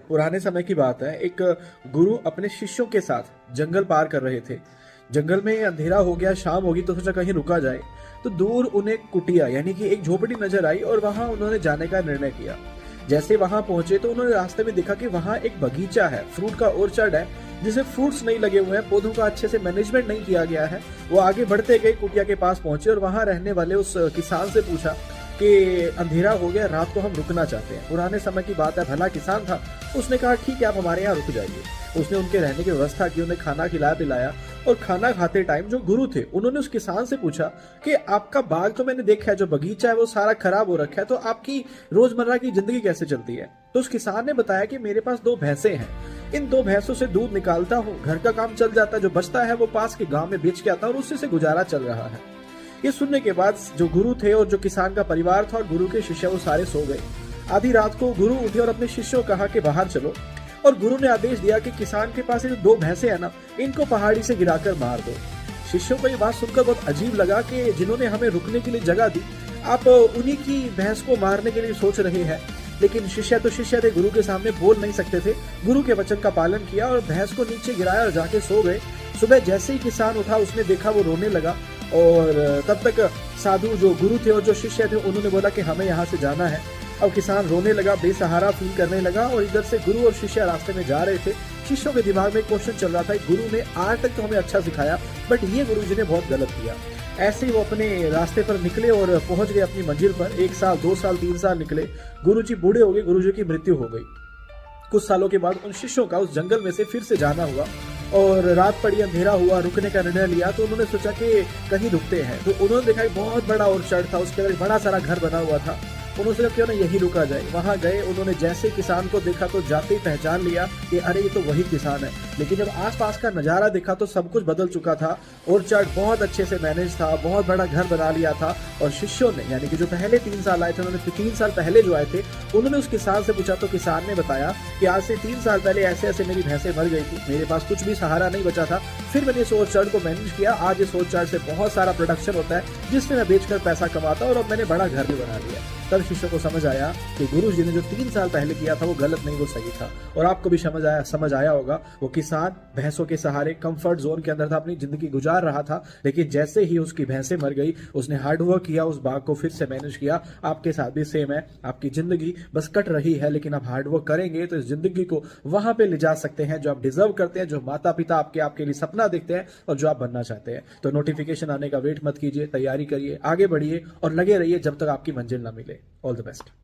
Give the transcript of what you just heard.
पुराने समय की बात है। एक गुरु अपने शिष्यों के साथ जंगल पार कर रहे थे। जंगल में अंधेरा हो गया, शाम होगी तो सोचा कहीं रुका जाए। तो दूर उन्हें कुटिया यानी कि एक झोपड़ी नजर आई और वहां उन्होंने जाने का निर्णय किया। जैसे वहां पहुंचे तो उन्होंने रास्ते में देखा कि वहां एक बगीचा है, फ्रूट का ऑर्चर्ड है, जिसे फ्रूट्स नहीं लगे हुए हैं, पौधों का अच्छे से मैनेजमेंट नहीं किया गया है। वो आगे बढ़ते गए, कुटिया के पास पहुंचे और वहां रहने वाले उस किसान से पूछा कि अंधेरा हो गया, रात को हम रुकना चाहते हैं। पुराने समय की बात है, भला किसान था। उसने कहा ठीक है, आप हमारे यहाँ रुक जाइए। उसने उनके रहने की व्यवस्था की, उन्हें खाना खिलाया पिलाया। और खाना खाते टाइम जो गुरु थे उन्होंने उस किसान से पूछा कि आपका बाग तो मैंने देखा है, जो बगीचा है वो सारा खराब हो रखा है, तो आपकी रोजमर्रा की जिंदगी कैसे चलती है? तो उस किसान ने बताया कि मेरे पास 2 भैंसे हैं, इन 2 भैंसों से दूध निकालता हूँ, घर का काम चल जाता है, जो बचता है वो पास के गांव में बेच के आता हूँ और उससे गुजारा चल रहा है। ये सुनने के बाद जो गुरु थे और जो किसान का परिवार था और गुरु के शिष्य, वो सारे सो गए। आधी रात को गुरु उठे और अपने शिष्यों को कहा कि बाहर चलो। और गुरु ने आदेश दिया कि किसान के पास ये जो 2 भैंसे हैं ना, इनको पहाड़ी से गिराकर मार दो। शिष्यों को ये बात सुनकर बहुत अजीब लगा कि जिन्होंने हमें रुकने के लिए जगह दी, आप उन्हीं की भैंस को मारने के लिए सोच रहे हैं। लेकिन शिष्य तो शिष्य थे, गुरु के सामने बोल नहीं सकते थे। गुरु के वचन का पालन किया और भैंस को नीचे गिराया और जाके सो गए। सुबह जैसे ही किसान उठा, उसने देखा वो रोने लगा। और तब तक साधु जो गुरु थे और जो शिष्य थे उन्होंने बोला कि हमें यहाँ से जाना है। अब किसान रोने लगा, बेसहारा फील करने लगा। और इधर से गुरु और शिष्य रास्ते में जा रहे थे। शिष्यों के दिमाग में एक क्वेश्चन चल रहा था, गुरु ने आज तक तो हमें अच्छा सिखाया, बट ये गुरु जी ने बहुत गलत किया। ऐसे ही वो अपने रास्ते पर निकले और पहुंच गए अपनी मंजिल पर। 1 साल, 2 साल, 3 साल निकले। गुरु जी बूढ़े हो गए, गुरु जी की मृत्यु हो गई। कुछ सालों के बाद उन शिष्यों का उस जंगल में से फिर से जाना हुआ और रात पड़ी, अंधेरा हुआ, रुकने का निर्णय लिया। तो उन्होंने सोचा कि कहीं रुकते हैं। तो उन्होंने देखा एक बहुत बड़ा ऑर्चर्ड था, उसके अंदर बड़ा सारा घर बना हुआ था। उन्होंने सोचा क्यों ना यही रुका जाए। वहां गए, उन्होंने जैसे किसान को देखा तो जाते ही पहचान लिया कि अरे ये तो वही किसान है। लेकिन जब आसपास का नजारा देखा तो सब कुछ बदल चुका था। ऑर्चर्ड बहुत अच्छे से मैनेज था, बहुत बड़ा घर बना लिया था। और शिष्यों ने, यानी कि जो पहले 3 साल आए थे, उन्होंने 3 साल पहले जो आए थे, उन्होंने उस किसान से पूछा। तो किसान ने बताया कि आज से 3 साल पहले ऐसे ऐसे मेरी भैंसें मर गई थी, मेरे पास कुछ भी सहारा नहीं बचा था, फिर मैंने इस ऑर्चर्ड को मैनेज किया। आज इस ऑर्चर्ड से बहुत सारा प्रोडक्शन होता है, जिससे मैं बेचकर पैसा कमाता हूँ और अब मैंने बड़ा घर भी बना लिया। तब शिष्यों को समझ आया कि गुरु जी ने जो 3 साल पहले किया था वो गलत नहीं, वो सही था। और आपको भी समझ आया होगा। वो किसान भैंसों के सहारे कंफर्ट जोन के अंदर था, अपनी जिंदगी गुजार रहा था। लेकिन जैसे ही उसकी भैंसें मर गई, उसने हार्डवर्क किया, उस बाग को फिर से मैनेज किया। आपके साथ भी सेम है। आपकी जिंदगी बस कट रही है, लेकिन आप हार्डवर्क करेंगे तो इस जिंदगी को वहां पे ले जा सकते हैं जो आप डिजर्व करते हैं, जो माता पिता आपके लिए सपना देखते हैं और जो आप बनना चाहते हैं। तो नोटिफिकेशन आने का वेट मत कीजिए, तैयारी करिए, आगे बढ़िए और लगे रहिए जब तक आपकी मंजिल ना मिले। All the best.